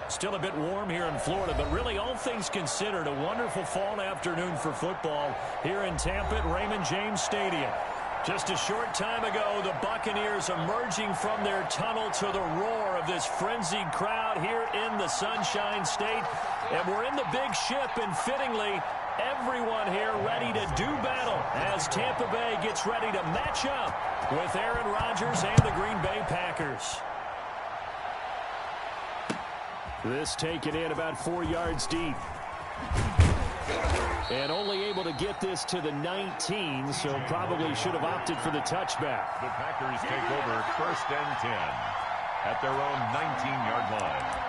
Still a bit warm here in Florida, but really all things considered, a wonderful fall afternoon for football here in Tampa at Raymond James Stadium. Just a short time ago, the Buccaneers emerging from their tunnel to the roar of this frenzied crowd here in the Sunshine State. And we're in the big ship, and fittingly, everyone here ready to do battle as Tampa Bay gets ready to match up with Aaron Rodgers and the Green Bay Packers. This taken in about 4 yards deep. And only able to get this to the 19, so probably should have opted for the touchback. The Packers take over 1st and 10 at their own 19-yard line.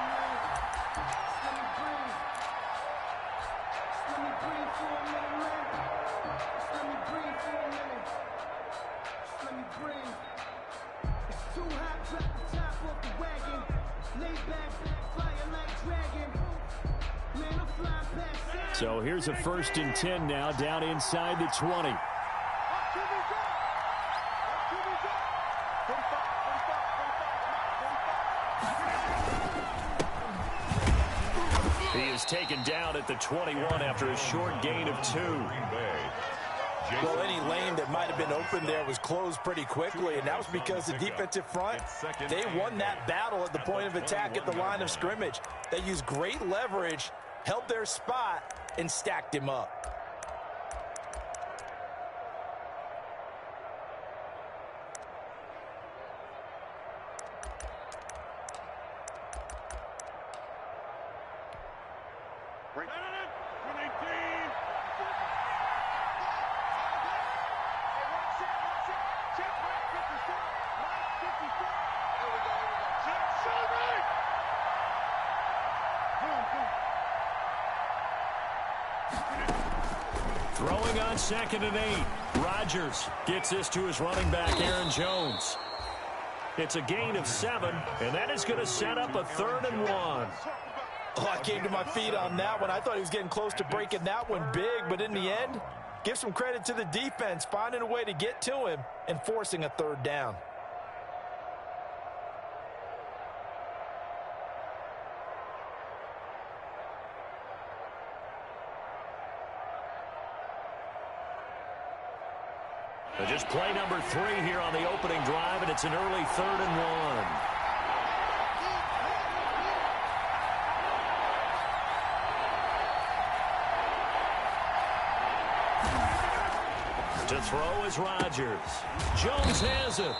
So here's a 1st and 10 now, down inside the 20. He is taken down at the 21 after a short gain of 2. Well, any lane that might have been open there was closed pretty quickly, and that was because the defensive front, they won that battle at the point of attack at the line of scrimmage. They used great leverage, held their spot, and stacked him up. Throwing on 2nd and 8. Rodgers gets this to his running back, Aaron Jones. It's a gain of 7, and that is going to set up a 3rd and 1. Oh, I came to my feet on that one. I thought he was getting close to breaking that one big, but in the end, give some credit to the defense, finding a way to get to him and forcing a 3rd down. Just play number 3 here on the opening drive, and it's an early 3rd and 1. To throw is Rodgers. Jones has it.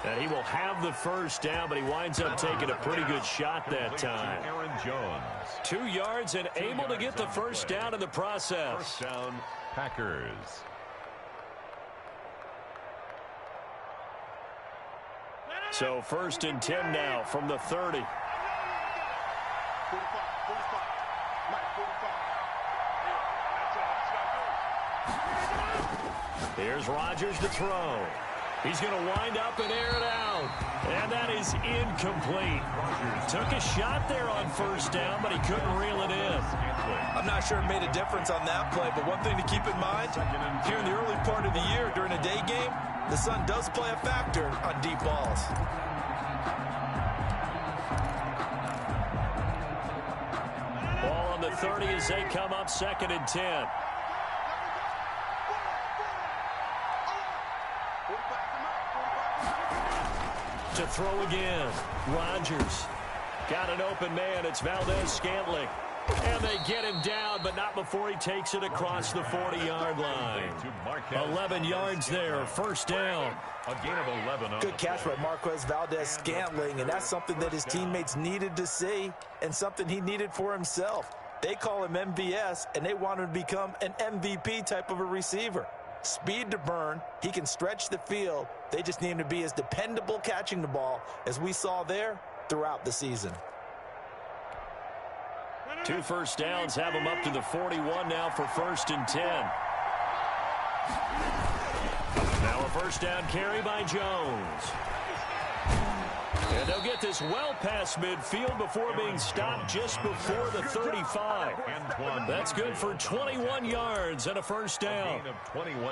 And he will have the 1st down, but he winds up taking a pretty good shot that time. Aaron Jones. 2 yards and able to get the 1st down in the process. 1st down, Packers. So 1st and 10 now from the 30. Here's Rodgers to throw. He's going to wind up and air it out. And that is incomplete. Took a shot there on 1st down, but he couldn't reel it in. I'm not sure it made a difference on that play, but one thing to keep in mind, here in the early part of the year during a day game, the sun does play a factor on deep balls. Ball on the 30 as they come up 2nd and 10. To throw again. Rodgers. Got an open man. It's Valdez-Scantling. And they get him down, but not before he takes it across the 40-yard line. 11 yards there, 1st down. A gain of 11. Good catch by Marquez Valdez-Scantling, and that's something that his teammates needed to see and something he needed for himself. They call him MVS, and they want him to become an MVP type of a receiver. Speed to burn. He can stretch the field. They just need him to be as dependable catching the ball as we saw there throughout the season. 2 1st downs have him up to the 41 now for 1st and 10. Now a 1st down carry by Jones. And they'll get this well past midfield before being stopped just before the 35. That's good for 21 yards and a first down.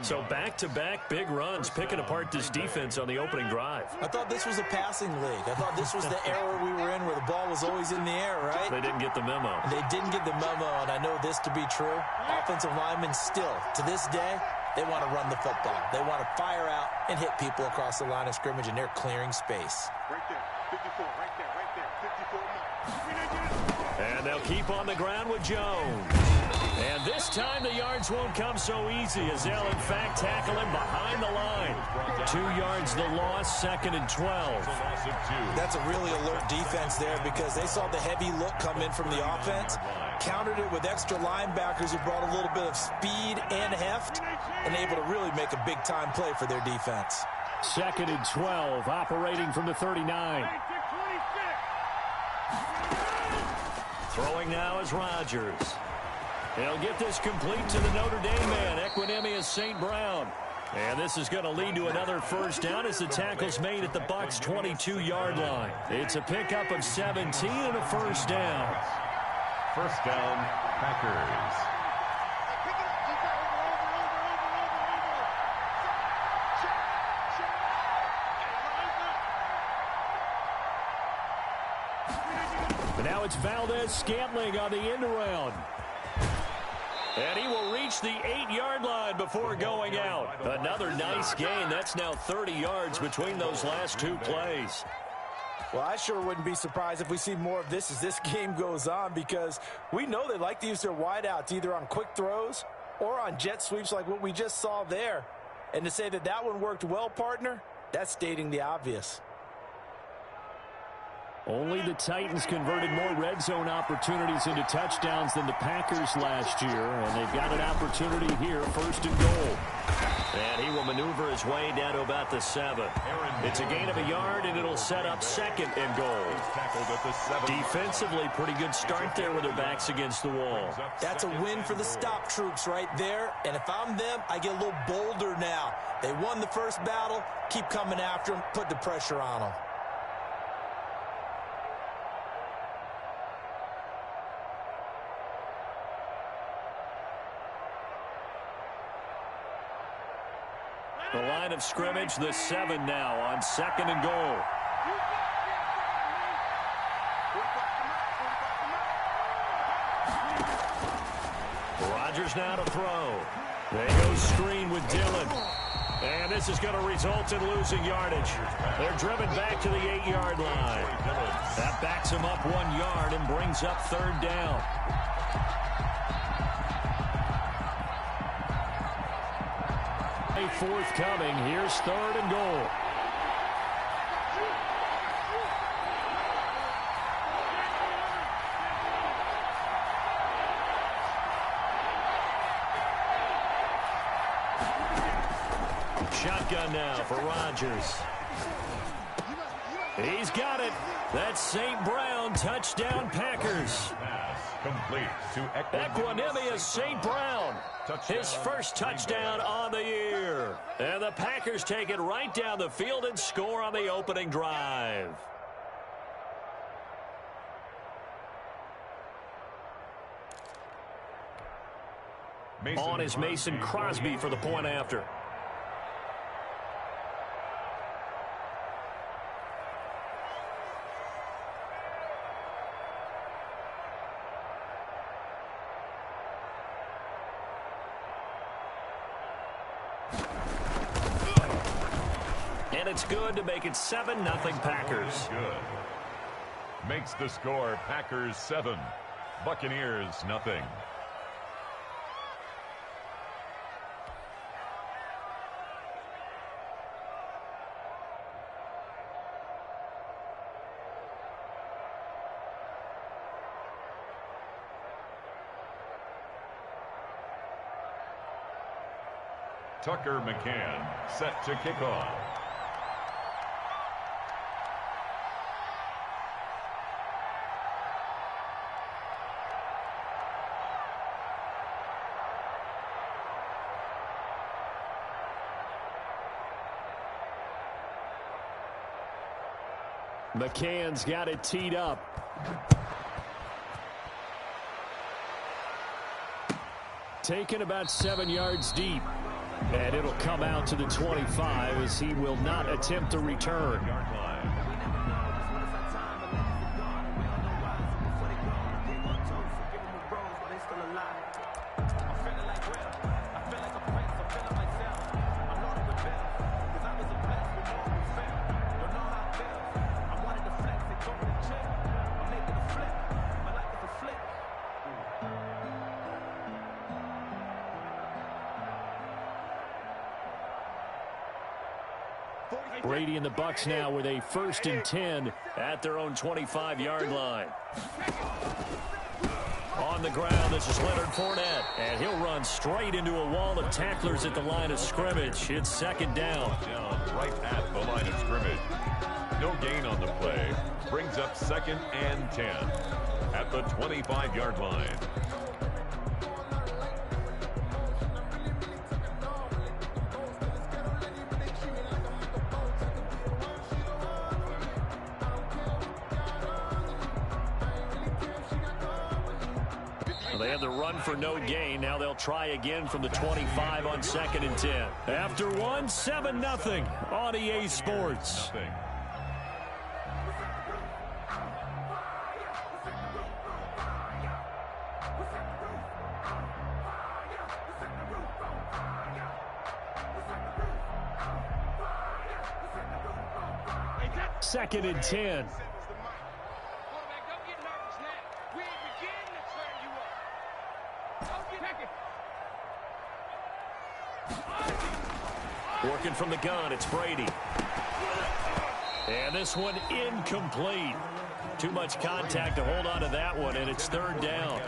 So back-to-back big runs, picking apart this defense on the opening drive. I thought this was a passing league. I thought this was the era we were in where the ball was always in the air, right? They didn't get the memo. They didn't get the memo, and I know this to be true. Offensive linemen still, to this day, they want to run the football. They want to fire out and hit people across the line of scrimmage, and they're clearing space. Right there, 54, right there, 54 more. And they'll keep on the ground with Jones. And this time the yards won't come so easy as they'll, in fact, tackle him behind the line. 2 yards the loss, 2nd and 12. That's a really alert defense there because they saw the heavy look come in from the offense, countered it with extra linebackers who brought a little bit of speed and heft, and able to really make a big-time play for their defense. 2nd and 12, operating from the 39. Throwing now is Rodgers. He'll get this complete to the Notre Dame man, Equinemius St. Brown. And this is going to lead to another first down as the tackle's made at the Bucs' 22-yard line. It's a pickup of 17 and a first down. First down, Packers. But now it's Valdez-Scantling on the end around. And he will reach the 8-yard line before going out. Another nice gain. That's now 30 yards between those last 2 plays. Well, I sure wouldn't be surprised if we see more of this as this game goes on because we know they like to use their wideouts either on quick throws or on jet sweeps like what we just saw there. And to say that that one worked well, partner, that's stating the obvious. Only the Titans converted more red zone opportunities into touchdowns than the Packers last year, and they've got an opportunity here, 1st and goal. And he will maneuver his way down to about the 7. It's a gain of a yard, and it'll set up 2nd and goal. Defensively, pretty good start there with their backs against the wall. That's a win for the stop troops right there, and if I'm them, I get a little bolder now. They won the first battle, keep coming after them, put the pressure on them. The line of scrimmage, the 7 now on 2nd and goal. Rodgers now to throw. They go screen with Dillon. And this is going to result in losing yardage. They're driven back to the 8-yard line. That backs him up 1 yard and brings up 3rd down. Forthcoming. Here's 3rd and goal. Shotgun now for Rodgers. He's got it. That's St. Brown. Touchdown, Packers. Complete to Equinemius St. Brown. His first touchdown on the year. And the Packers take it right down the field and score on the opening drive. On is Mason Crosby for the point after. And it's good to make it 7-0 Packers. Good. Makes the score Packers 7, Buccaneers nothing. Tucker McCann set to kick off. McCann's got it teed up. Taken about 7 yards deep. And it'll come out to the 25 as he will not attempt a return. Brady and the Bucs now with a 1st and 10 at their own 25-yard line. On the ground, this is Leonard Fournette, and he'll run straight into a wall of tacklers at the line of scrimmage. It's 2nd down. Right at the line of scrimmage. No gain on the play. Brings up 2nd and 10 at the 25-yard line. They had the run for no gain. Now they'll try again from the 25 on 2nd and 10. After one, 7-0 on EA Sports. Second and 10. Working from the gun, it's Brady. And this one incomplete. Too much contact to hold on to that one, and it's 3rd down.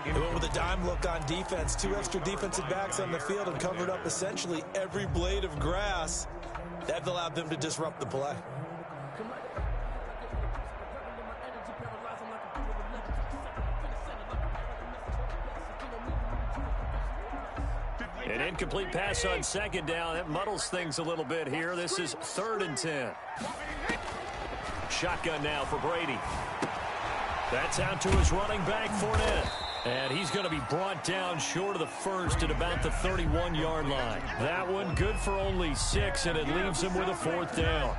They went with a dime look on defense. 2 extra defensive backs on the field and covered up essentially every blade of grass. That allowed them to disrupt the play. An incomplete pass on 2nd down. That muddles things a little bit here. This is 3rd and 10. Shotgun now for Brady. That's out to his running back, Fournette. And he's going to be brought down short of the 1st at about the 31-yard line. That one good for only 6, and it leaves him with a 4th down.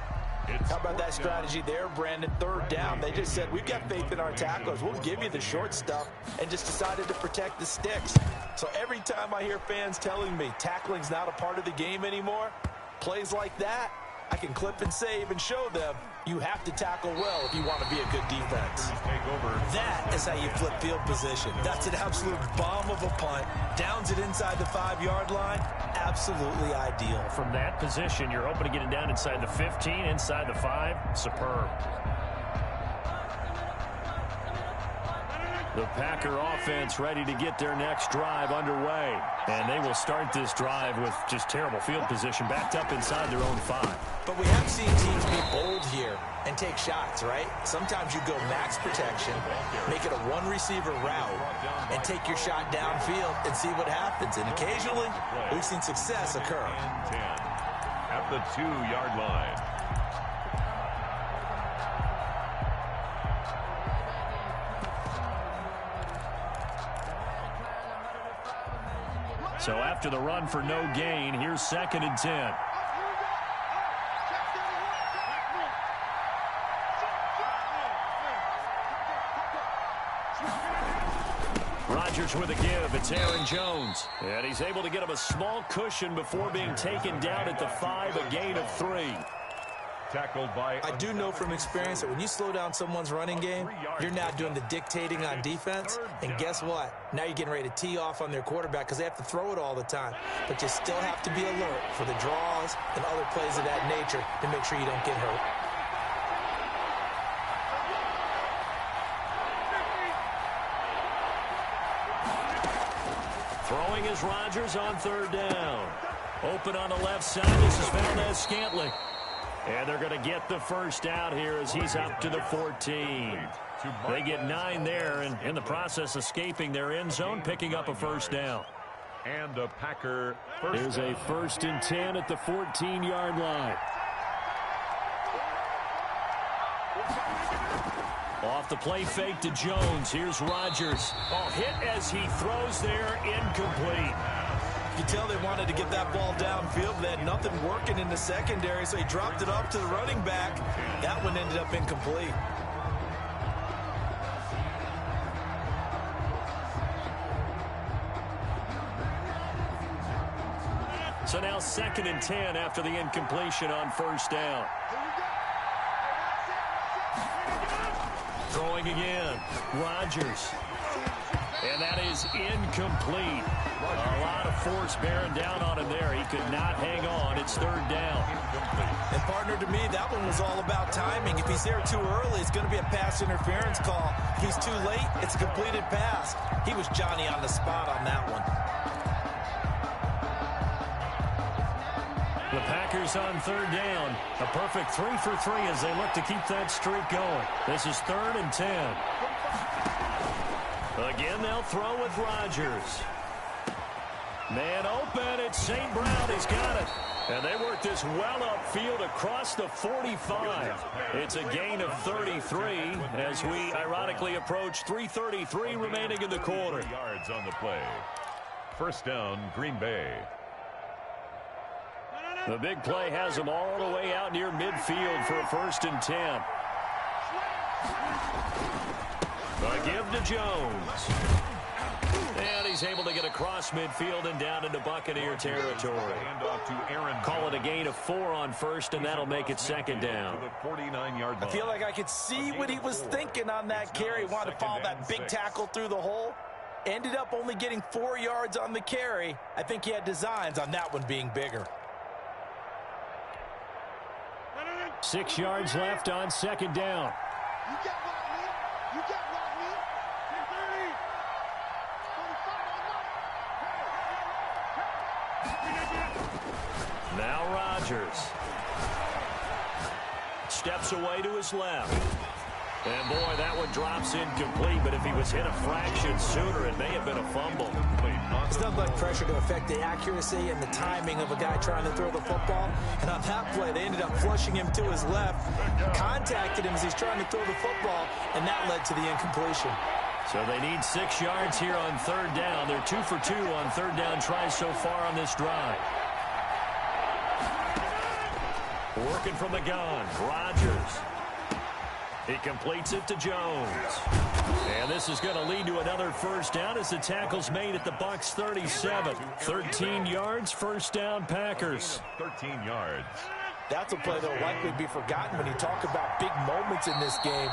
How about that strategy there, Brandon? 3rd down. They just said, we've got faith in our tacklers. We'll give you the short stuff, and just decided to protect the sticks. So every time I hear fans telling me tackling's not a part of the game anymore, plays like that, I can clip and save and show them you have to tackle well if you want to be a good defense. That is how you flip field position. That's an absolute bomb of a punt. Downs it inside the 5-yard line. Absolutely ideal. From that position, you're hoping to get it down inside the 15, inside the 5. Superb. The Packer offense ready to get their next drive underway. And they will start this drive with just terrible field position, backed up inside their own 5. But we have seen teams be bold here and take shots, right? Sometimes you go max protection, make it a one-receiver route, and take your shot downfield and see what happens. And occasionally, we've seen success occur. At the 2-yard line. So after the run for no gain, here's 2nd and 10. Rodgers with a give. It's Aaron Jones. And he's able to get him a small cushion before being taken down at the 5, a gain of 3. Tackled by... I do know from experience that when you slow down someone's running game, you're now doing the dictating on defense. And guess what? Now you're getting ready to tee off on their quarterback because they have to throw it all the time. But you still have to be alert for the draws and other plays of that nature to make sure you don't get hurt. Throwing is Rodgers on 3rd down. Open on the left side. This is Valdez-Scantling. And they're going to get the first out here as he's up to the 14. They get 9 there, and in the process escaping their end zone, picking up a first down. And the Packer first There's down. a 1st and 10 at the 14-yard line. Off the play fake to Jones. Here's Rodgers. Oh, hit as he throws there, incomplete. You tell they wanted to get that ball downfield, but they had nothing working in the secondary, so he dropped it off to the running back. That one ended up incomplete. So now 2nd and 10 after the incompletion on first down. Throwing again. Rodgers. And that is incomplete. A lot of force bearing down on him there. He could not hang on. It's 3rd down. And partner, to me, that one was all about timing. If he's there too early, it's going to be a pass interference call. If he's too late, it's a completed pass. He was Johnny on the spot on that one. The Packers on 3rd down. A perfect 3 for 3 as they look to keep that streak going. This is 3rd and 10. Again, they'll throw with Rodgers. Man open. It's St. Brown. He's got it. And they work this well upfield across the 45. It's a gain of 33 as we ironically approach 3:33 remaining in the quarter. Yards on the play. First down, Green Bay. The big play has them all the way out near midfield for a 1st and 10. A give to Jones. And he's able to get across midfield and down into Buccaneer territory. Call it a gain of 4 on first, and that'll make it 2nd down. I feel like I could see what he was thinking on that carry. He wanted to follow that big tackle through the hole. Ended up only getting 4 yards on the carry. I think he had designs on that one being bigger. 6 yards left on 2nd down. You get what, man? You get what, man? 30. Now Rodgers. Steps away to his left. And boy, that one drops incomplete, but if he was hit a fraction sooner, it may have been a fumble. It's nothing but pressure to affect the accuracy and the timing of a guy trying to throw the football. And on that play, they ended up flushing him to his left, contacted him as he's trying to throw the football, and that led to the incompletion. So they need 6 yards here on 3rd down. They're 2 for 2 on 3rd down tries so far on this drive. Working from the gun, Rodgers. He completes it to Jones. And this is going to lead to another 1st down as the tackle's made at the Bucs 37. 13 yards, 1st down Packers. 13 yards. That's a play that will likely be forgotten when you talk about big moments in this game.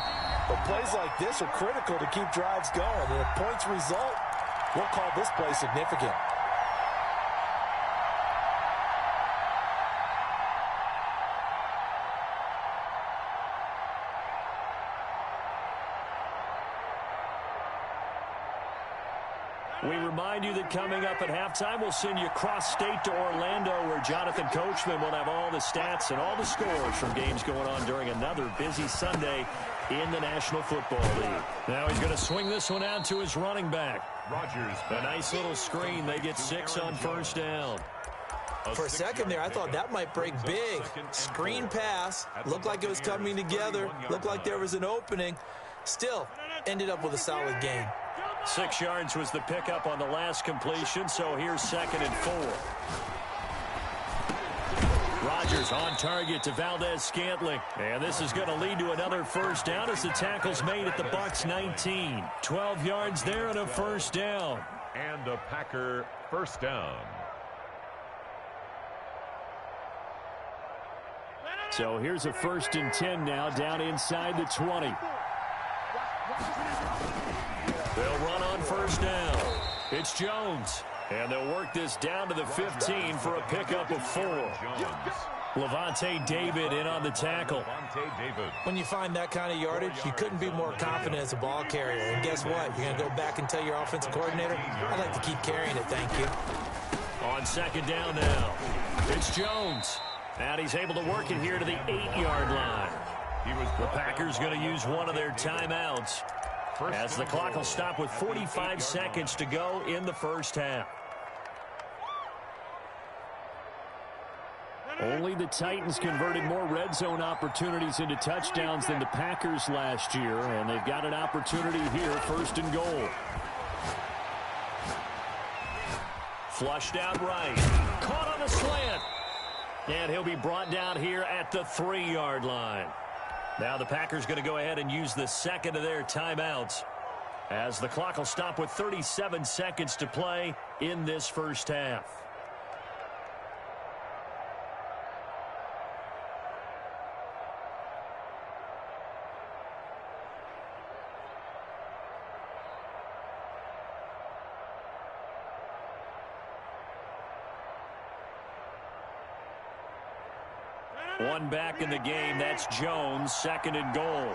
But plays like this are critical to keep drives going. And if points result, we'll call this play significant. We remind you that coming up at halftime, we'll send you cross-state to Orlando, where Jonathan Coachman will have all the stats and all the scores from games going on during another busy Sunday in the National Football League. Now he's going to swing this one out to his running back. Rodgers. A nice little screen. They get 6 on 1st down. For a second there, I thought that might break big. Screen pass. Looked like it was coming together. Looked like there was an opening. Still, ended up with a solid gain. 6 yards was the pickup on the last completion, so here's 2nd and 4. Rodgers on target to Valdez-Scantling. And this is going to lead to another 1st down as the tackle's made at the Bucs 19. 12 yards there and a 1st down. And a Packer 1st down. So here's a 1st and 10 now down inside the 20. They'll run on 1st down. It's Jones. And they'll work this down to the 15 for a pickup of 4. Levante David in on the tackle. When you find that kind of yardage, you couldn't be more confident as a ball carrier. And guess what? You're going to go back and tell your offensive coordinator, I'd like to keep carrying it, thank you. On 2nd down now. It's Jones. And he's able to work it here to the 8-yard line. The Packers going to use one of their timeouts as the clock will stop with 45 seconds to go in the 1st half. Only the Titans converted more red zone opportunities into touchdowns than the Packers last year, and they've got an opportunity here, 1st and goal. Flushed out right. Caught on the slant. And he'll be brought down here at the 3-yard line. Now the Packers going to go ahead and use the second of their timeouts, as the clock will stop with 37 seconds to play in this first half. One back in the game. That's Jones. 2nd and goal.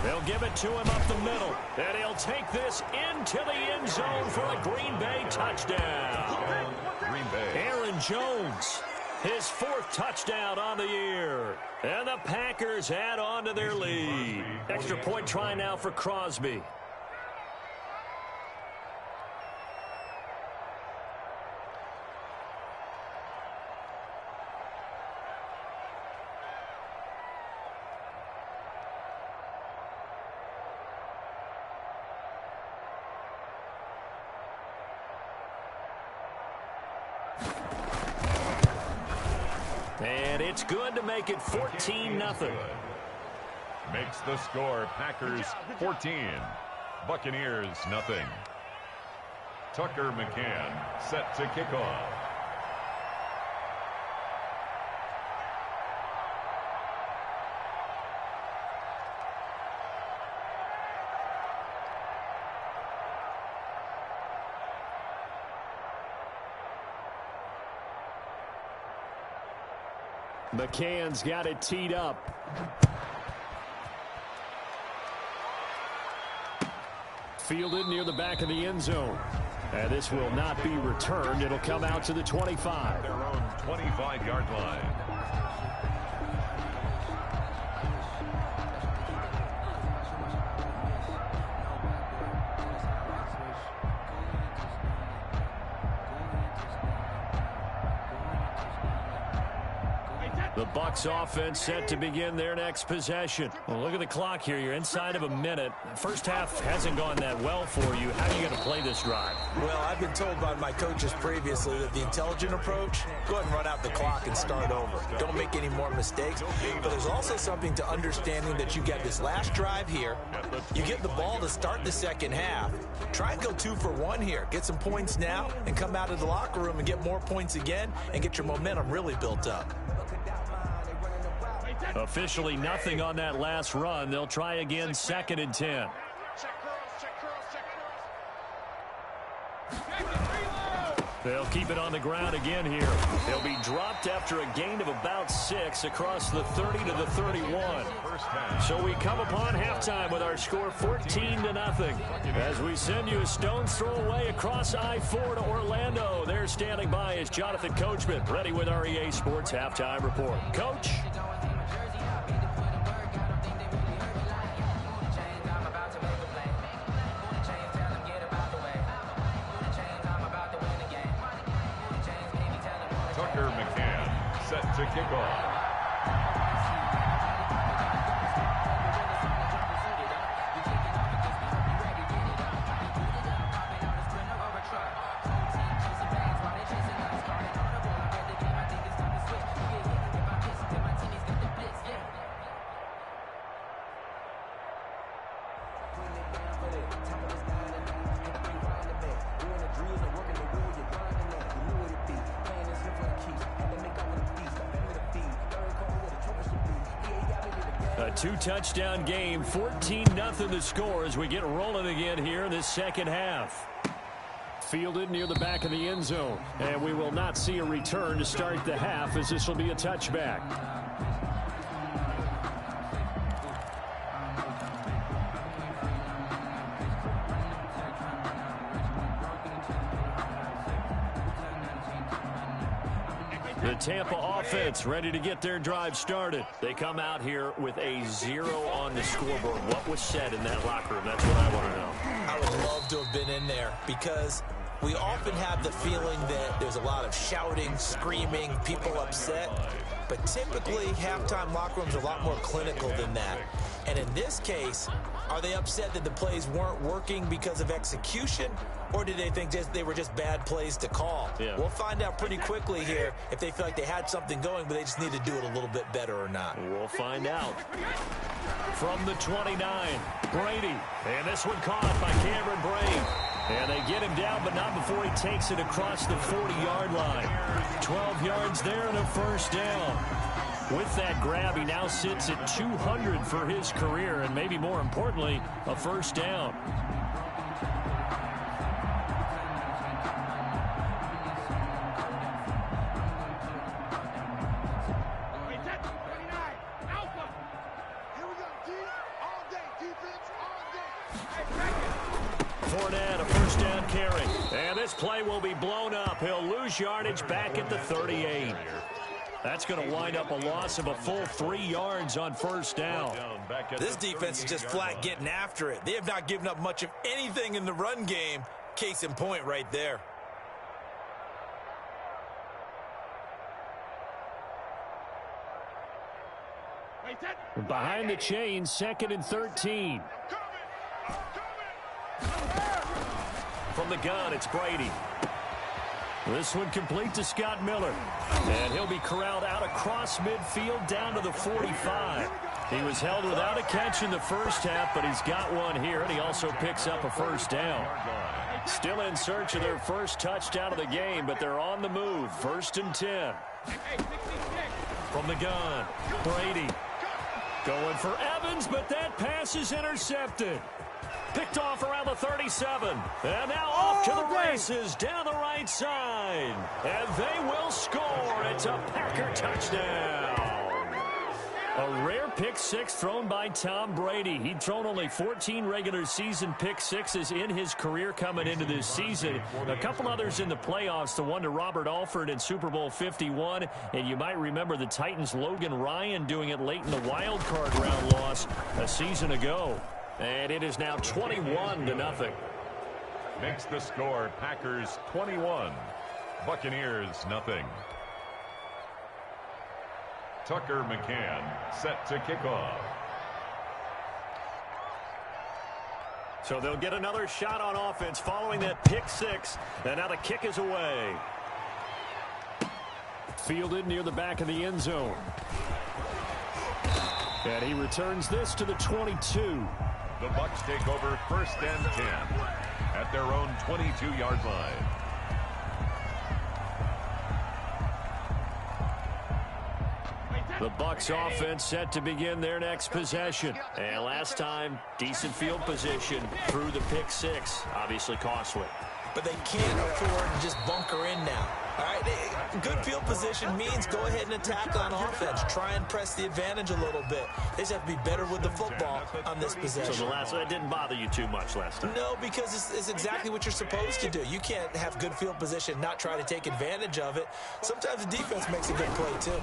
They'll give it to him up the middle. And he'll take this into the end zone for a Green Bay touchdown. Green Bay. Aaron Jones, his 4th touchdown on the year. And the Packers add on to their lead. Extra point try now for Crosby. And it's good to make it 14-0. Makes the score Packers 14, Buccaneers nothing. Tucker McCann set to kick off. McCann's got it teed up. Fielded near the back of the end zone. And this will not be returned. It'll come out to the 25. Their own 25-yard line. The Bucs offense set to begin their next possession. Well, look at the clock here. You're inside of a minute. First half hasn't gone that well for you. How are you going to play this drive? Well, I've been told by my coaches previously that the intelligent approach, go ahead and run out the clock and start over. Don't make any more mistakes. But there's also something to understanding that you get this last drive here. You get the ball to start the second half. Try and go 2 for 1 here. Get some points now and come out of the locker room and get more points again and get your momentum really built up. Officially nothing on that last run. They'll try again, 2nd and 10. They'll keep it on the ground again here. They'll be dropped after a gain of about 6 across the 30 to the 31. So we come upon halftime with our score 14-0. As we send you a stone's throw away across I-4 to Orlando. There standing by is Jonathan Coachman, ready with our EA Sports Halftime Report. Coach? Tucker McCann set to kick off. A 2-touchdown game, 14-0 the score as we get rolling again here in this second half. Fielded near the back of the end zone. And we will not see a return to start the half, as this will be a touchback. The Tampa offense ready to get their drive started. They come out here with a 0 on the scoreboard. What was said in that locker room? That's what I want to know. I would love to have been in there because We often have the feeling that there's a lot of shouting, screaming, people upset. But typically, halftime locker rooms are a lot more clinical than that. And in this case, are they upset that the plays weren't working because of execution? Or did they think they were just bad plays to call? Yeah. We'll find out pretty quickly here if they feel like they had something going, but they just need to do it a little bit better or not. We'll find out. From the 29, Brady. And this one caught by Cameron Brate. And they get him down, but not before he takes it across the 40-yard line. 12 yards there and a first down. With that grab, he now sits at 200 for his career, and maybe more importantly, a first down. Fournette, a first down carry. And this play will be blown up. He'll lose yardage back at the 38. That's going to wind up a loss of a full 3 yards on first down. This defense is just flat getting after it. They have not given up much of anything in the run game. Case in point right there. Behind the chains, 2nd and 13. From the gun, it's Brady. This one complete to Scott Miller. And he'll be corralled out across midfield down to the 45. He was held without a catch in the first half, but he's got one here, and he also picks up a first down. Still in search of their first touchdown of the game, but they're on the move. 1st and 10. From the gun, Brady. Going for Evans, but that pass is intercepted. Picked off around the 37. And now off to the races down the right side. And they will score. It's a Packer touchdown. A rare pick six thrown by Tom Brady. He'd thrown only 14 regular season pick sixes in his career coming into this season. A couple others in the playoffs, the one to Robert Alford in Super Bowl 51. And you might remember the Titans' Logan Ryan doing it late in the wild card round loss a season ago. And it is now 21-0. Makes the score Packers 21, Buccaneers nothing. Tucker McCann set to kick off. So they'll get another shot on offense following that pick six. And now the kick is away. Fielded near the back of the end zone. And he returns this to the 22. The Bucs take over 1st and 10 at their own 22-yard line. The Bucs offense set to begin their next possession. And last time, decent field position through the pick six. Obviously costly. But they can't afford to just bunker in now. All right, good field position means go ahead and attack on offense. Try and press the advantage a little bit. They just have to be better with the football on this possession. So the last one didn't bother you too much last time? No, because it's exactly what you're supposed to do. You can't have good field position, not try to take advantage of it. Sometimes the defense makes a good play, too.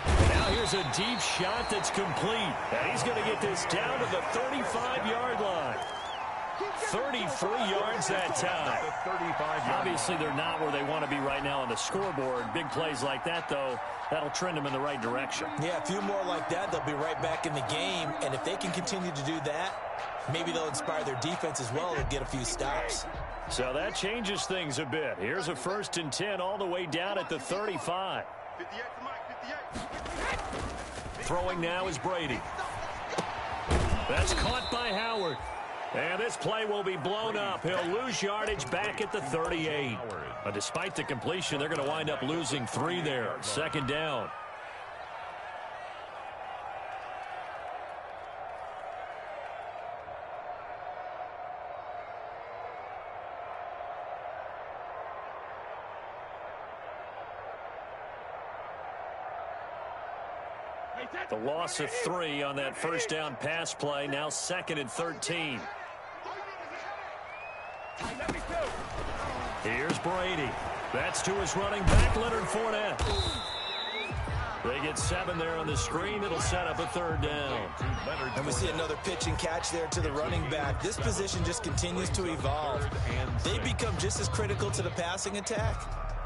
Now here's a deep shot that's complete. And he's going to get this down to the 35-yard line. 33 yards that time. Obviously, they're not where they want to be right now on the scoreboard. Big plays like that, though, that'll trend them in the right direction. Yeah, a few more like that, they'll be right back in the game. And if they can continue to do that, maybe they'll inspire their defense as well and get a few stops. So that changes things a bit. Here's a 1st and 10 all the way down at the 35. Throwing now is Brady. That's caught by Howard. And this play will be blown up. He'll lose yardage back at the 38. Despite the completion, they're going to wind up losing 3 there. 2nd down. The loss of 3 on that first down pass play. Now 2nd and 13. Here's Brady. That's to his running back, Leonard Fournette. They get 7 there on the screen. It'll set up a 3rd down. And we see another pitch and catch there to the running back. This position just continues to evolve. They become just as critical to the passing attack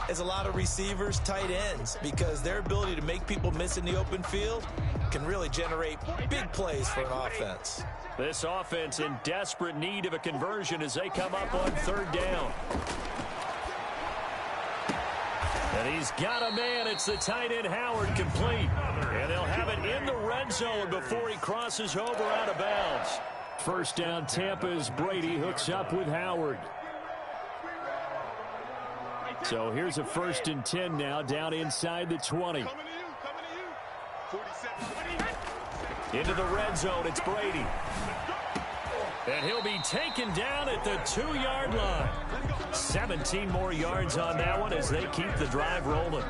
as a lot of receivers, tight ends, because their ability to make people miss in the open field can really generate big plays for an offense. This offense in desperate need of a conversion as they come up on 3rd down. And he's got a man. It's the tight end Howard, complete. And they'll have it in the red zone before he crosses over out of bounds. 1st down Tampa as Brady hooks up with Howard. So here's a 1st and 10 now, down inside the 20. Into the red zone, it's Brady. And he'll be taken down at the 2-yard line. 17 more yards on that one as they keep the drive rolling.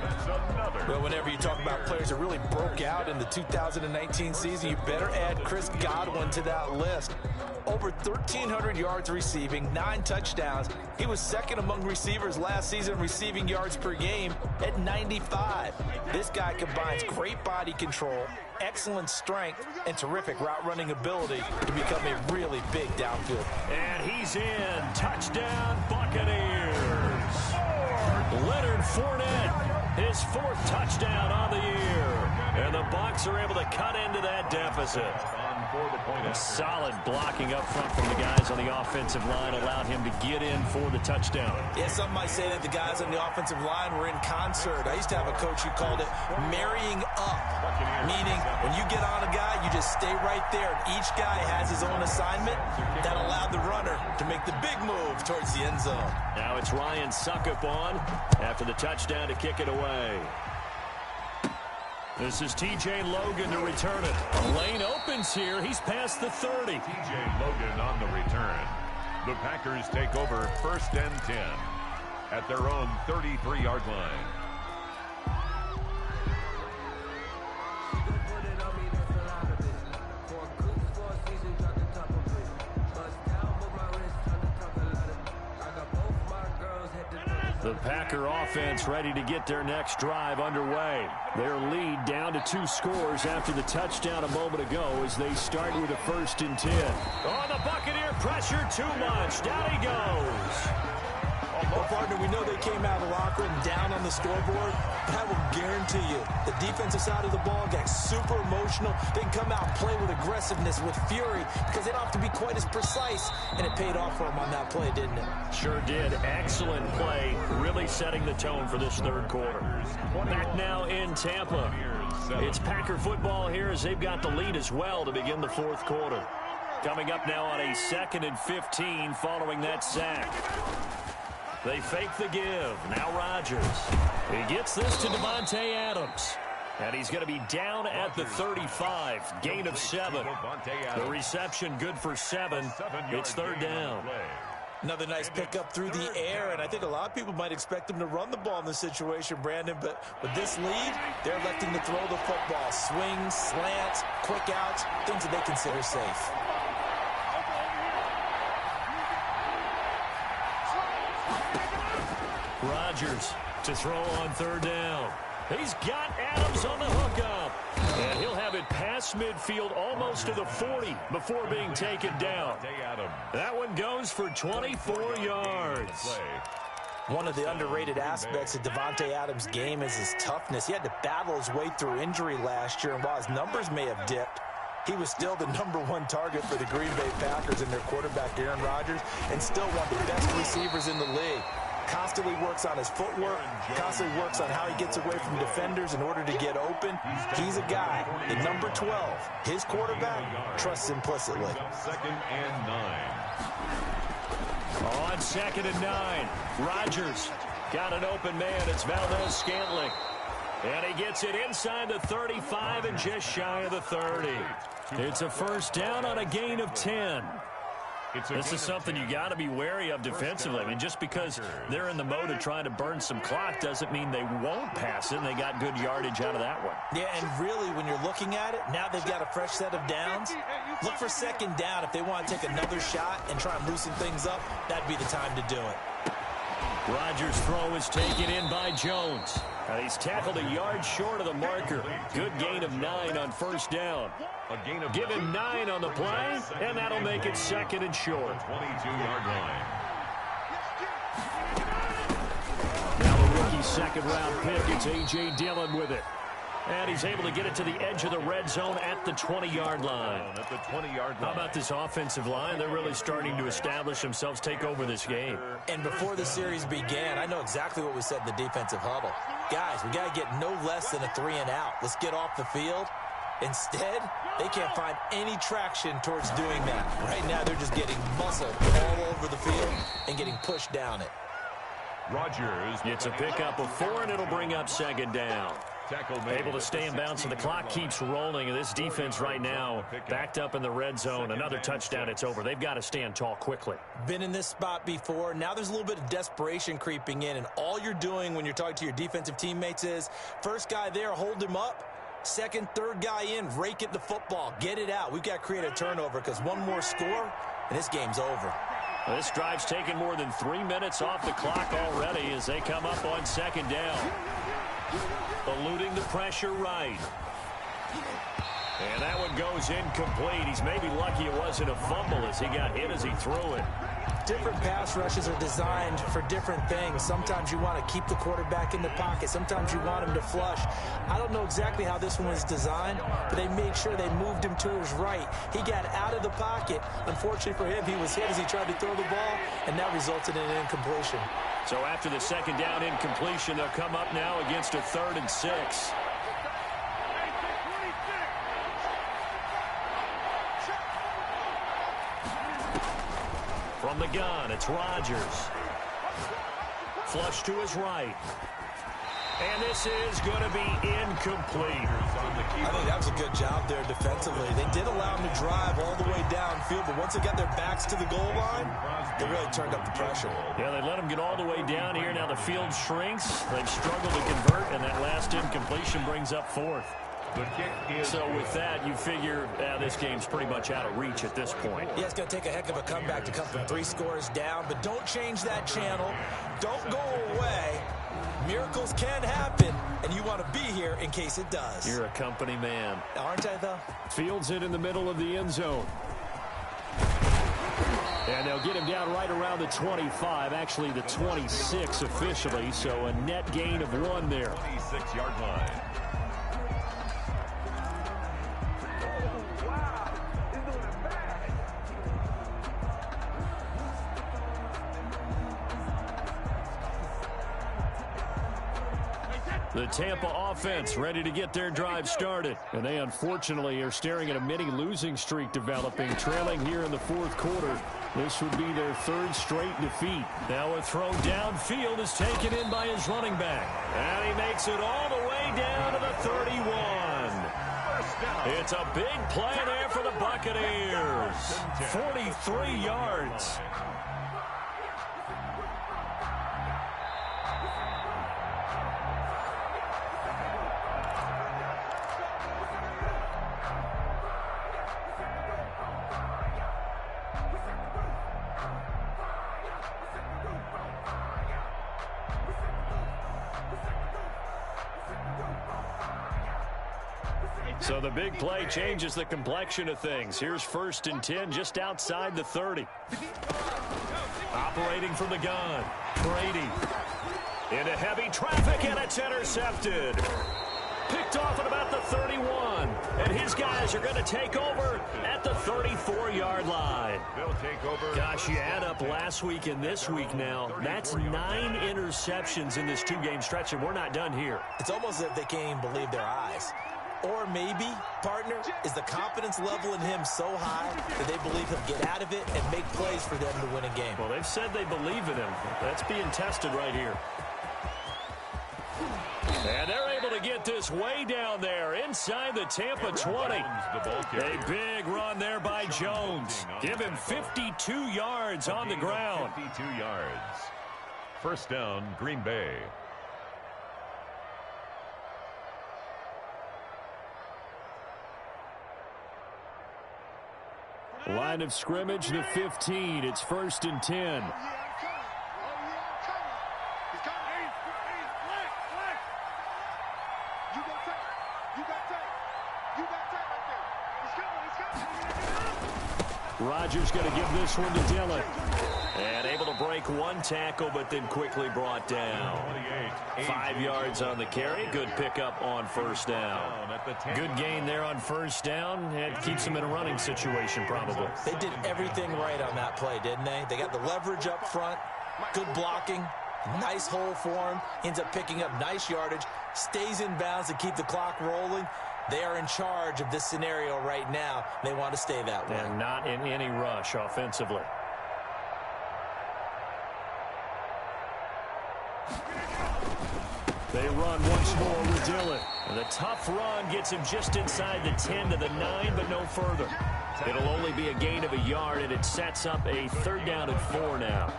Well, whenever you talk about players that really broke out in the 2019 season, you better add Chris Godwin to that list. Over 1,300 yards receiving, 9 touchdowns. He was 2nd among receivers last season receiving yards per game at 95. This guy combines great body control, excellent strength, and terrific route running ability to become a really big downfield. And he's in. Touchdown, Buccaneers. Leonard Fournette, his 4th touchdown on the year. And the Bucs are able to cut into that deficit. Solid blocking up front from the guys on the offensive line allowed him to get in for the touchdown. Yeah, some might say that the guys on the offensive line were in concert. I used to have a coach who called it marrying up, meaning when you get on a guy, you just stay right there. Each guy has his own assignment that allowed the runner to make the big move towards the end zone. Now it's Ryan Suckup on after the touchdown to kick it away. This is T.J. Logan to return it. A lane opens here. He's past the 30. T.J. Logan on the return. The Packers take over 1st and 10 at their own 33-yard line. The Packer offense ready to get their next drive underway. Their lead down to 2 scores after the touchdown a moment ago as they start with a 1st and 10. Oh, the Buccaneer pressure too much. Down he goes. Well, partner, we know they came out of the locker room down on the scoreboard. That will guarantee you the defensive side of the ball got super emotional. They can come out and play with aggressiveness, with fury, because they don't have to be quite as precise. And it paid off for them on that play, didn't it? Sure did. Excellent play, really setting the tone for this 3rd quarter. Back now in Tampa. It's Packer football here as they've got the lead as well to begin the 4th quarter. Coming up now on a 2nd and 15 following that sack. They fake the give. Now Rodgers. He gets this to Davante Adams. And he's going to be down at the 35. Gain of 7. The reception good for 7. It's 3rd down. Another nice pickup through the air, and I think a lot of people might expect them to run the ball in this situation, Brandon, but with this lead, they're electing to throw the football. Swings, slants, quick outs, things that they consider safe. Rodgers to throw on 3rd down. He's got Adams on the hookup. And he'll have it past midfield almost to the 40 before being taken down. That one goes for 24 yards. One of the underrated aspects of Davante Adams' game is his toughness. He had to battle his way through injury last year, and while his numbers may have dipped, he was still the #1 target for the Green Bay Packers and their quarterback, Aaron Rodgers, and still one of the best receivers in the league. Constantly works on his footwork, constantly works on how he gets away from defenders in order to get open. He's a guy at number 12. His quarterback trusts implicitly. 2nd and 9. On 2nd and 9, Rodgers got an open man. It's Valdez-Scantling. And he gets it inside the 35 and just shy of the 30. It's a 1st down on a gain of 10. This is something you got to be wary of defensively. I mean, just because they're in the mode of trying to burn some clock doesn't mean they won't pass it, and they got good yardage out of that one. Yeah, and really, when you're looking at it, now they've got a fresh set of downs. Look for 2nd down. If they want to take another shot and try and loosen things up, that'd be the time to do it. Rodgers' throw is taken in by Jones. He's tackled a yard short of the marker. Good gain of 9 on first down. Give him 9 on the play, and that'll make it second and short. 22-yard line. Now the rookie second-round pick. It's A.J. Dillon with it. And he's able to get it to the edge of the red zone at the 20-yard line. At the 20-yard line. How about this offensive line? They're really starting to establish themselves, take over this game. And before the series began, I know exactly what we said in the defensive huddle. Guys, we got to get no less than a 3-and-out. Let's get off the field. Instead, they can't find any traction towards doing that. Right now, they're just getting muscled all over the field and getting pushed down it. Rodgers. It's a pickup of 4, and it'll bring up second down. Able to stay in bounds, and the clock keeps rolling. And this defense right now backed up in the red zone. Another touchdown, it's over. They've got to stand tall quickly. Been in this spot before. Now there's a little bit of desperation creeping in, and all you're doing when you're talking to your defensive teammates is first guy there, hold him up. Second, third guy in, rake at the football. Get it out. We've got to create a turnover because one more score, and this game's over. Well, this drive's taken more than 3 minutes off the clock already as they come up on second down. Eluding the pressure right. And that one goes incomplete. He's maybe lucky it wasn't a fumble as he got hit as he threw it. Different pass rushes are designed for different things. Sometimes you want to keep the quarterback in the pocket. Sometimes you want him to flush. I don't know exactly how this one was designed, but they made sure they moved him to his right. He got out of the pocket. Unfortunately for him, he was hit as he tried to throw the ball, and that resulted in an incompletion. So after the second down incompletion, they'll come up now against a 3rd and 6. From the gun, it's Rodgers. Flush to his right. And this is going to be incomplete. I think that was a good job there defensively. They did allow them to drive all the way downfield, but once they got their backs to the goal line, they really turned up the pressure. Yeah, they let them get all the way down here. Now the field shrinks. They've struggled to convert, and that last incompletion brings up 4th. So with that, you figure this game's pretty much out of reach at this point. Yeah, it's going to take a heck of a comeback to come from 3 scores down, but don't change that channel. Don't go away. Miracles can happen, and you want to be here in case it does. You're a company man. Aren't I, though? Fields it in the middle of the end zone. And they'll get him down right around the 25, actually the 26 officially, so a net gain of 1 there. 26-yard line. The Tampa offense ready to get their drive started. And they unfortunately are staring at a mini losing streak developing, trailing here in the 4th quarter. This would be their 3rd straight defeat. Now a throw downfield is taken in by his running back. And he makes it all the way down to the 31. It's a big play there for the Buccaneers. 43 yards. So the big play changes the complexion of things. Here's 1st and 10 just outside the 30. Operating from the gun. Brady. Into heavy traffic, and it's intercepted. Picked off at about the 31. And his guys are going to take over at the 34-yard line. They'll take over. Gosh, you add up last week and this week now. That's 9 interceptions in this 2-game stretch, and we're not done here. It's almost as if they can't even believe their eyes. Or maybe, partner, is the confidence level in him so high that they believe he'll get out of it and make plays for them to win a game. Well, they've said they believe in him. That's being tested right here. And they're able to get this way down there inside the Tampa 20. A big run there by Jones. Give him 52 yards on the ground. 52 yards. First down, Green Bay. Line of scrimmage, the 15. It's 1st and 10. Rodgers going to give this one to Dillon. And able to break one tackle, but then quickly brought down. 5 yards on the carry. Good pickup on first down. Good gain there on first down. It keeps them in a running situation, probably. They did everything right on that play, didn't they? They got the leverage up front, good blocking, nice hole for him. Ends up picking up nice yardage, stays in bounds to keep the clock rolling. They are in charge of this scenario right now. They want to stay that way. And not in any rush offensively. They run once more with Dillon. And the tough run gets him just inside the 10 to the 9, but no further. It'll only be a gain of a yard, and it sets up a 3rd down and 4 now.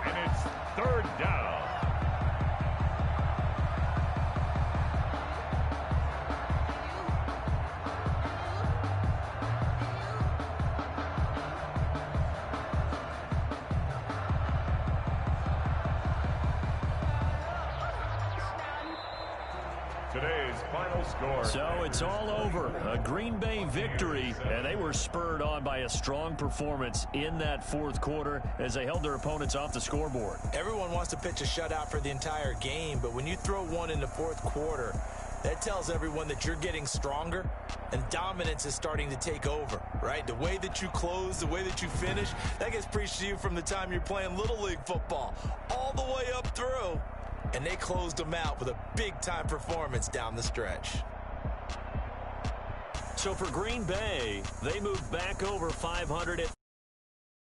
And it's 3rd down. Today's final score. So it's all over. A Green Bay victory, and they were spurred on by a strong performance in that 4th quarter as they held their opponents off the scoreboard. Everyone wants to pitch a shutout for the entire game, but when you throw one in the 4th quarter, that tells everyone that you're getting stronger and dominance is starting to take over, right? The way that you close, the way that you finish, that gets preached to you from the time you're playing Little League football all the way up through. And they closed them out with a big-time performance down the stretch. So for Green Bay, they moved back over 500 at